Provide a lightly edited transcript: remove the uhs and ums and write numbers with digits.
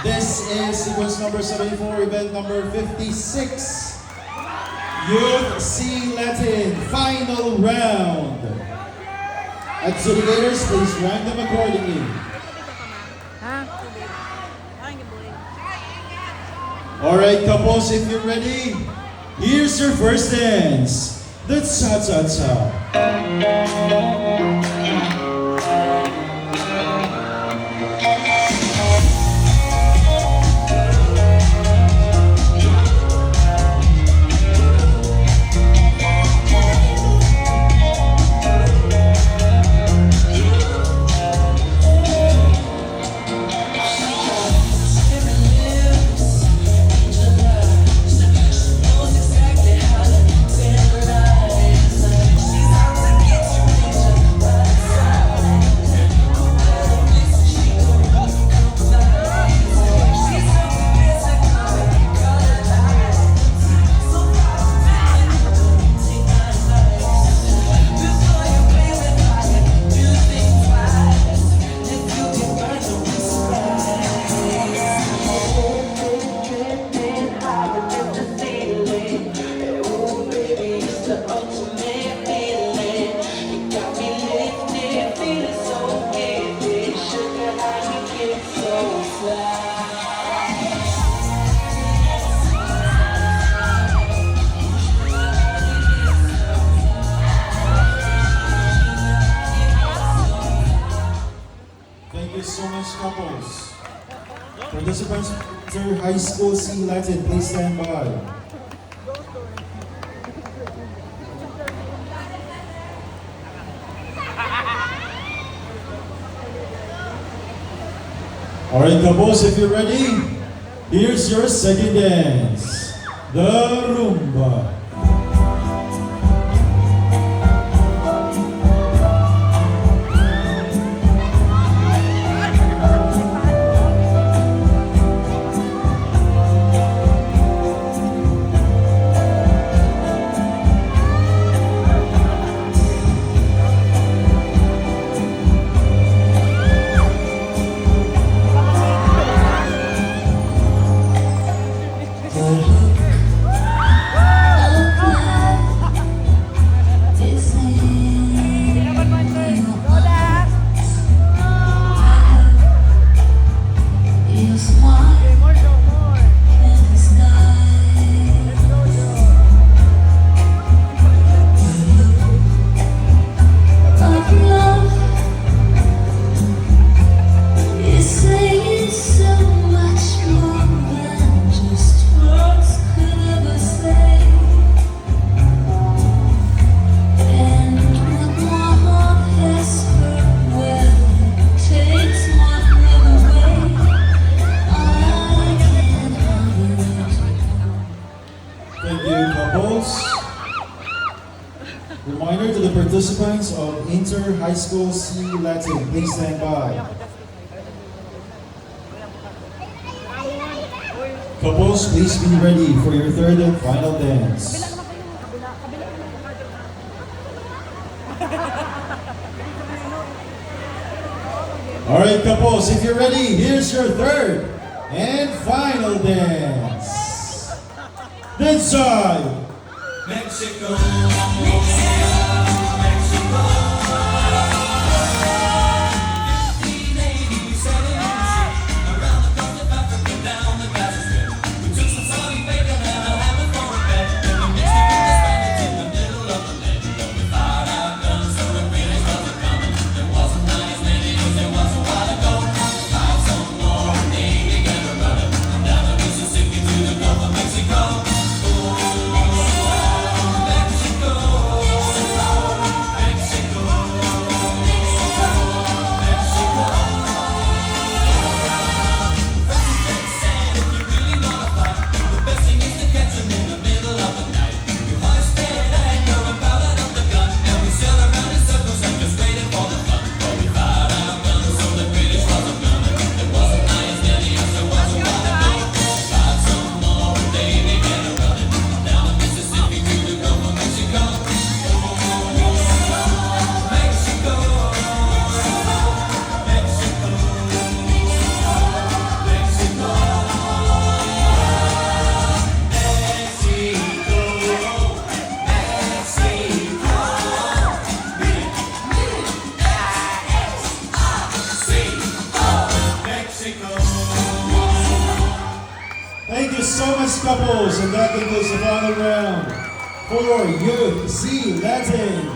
This is sequence number 74, event number 56. Youth C Latin, final round. Adjudicators, please rank them accordingly. Alright, couples, if you're ready, here's your first dance, the cha-cha-cha. Thank you so much, couples. Participants to High School C Latin, please stand by. Alright, couples, if you're ready, here's your second dance, the rumba. Reminder to the participants of Inter High School C Latin, please stand by. Couples, please be ready for your third and final dance. Alright, couples, if you're ready, here's your third and final dance. This side. Mexico. Mexico. Thank you so much, couples, and that concludes the final round for Youth C Latin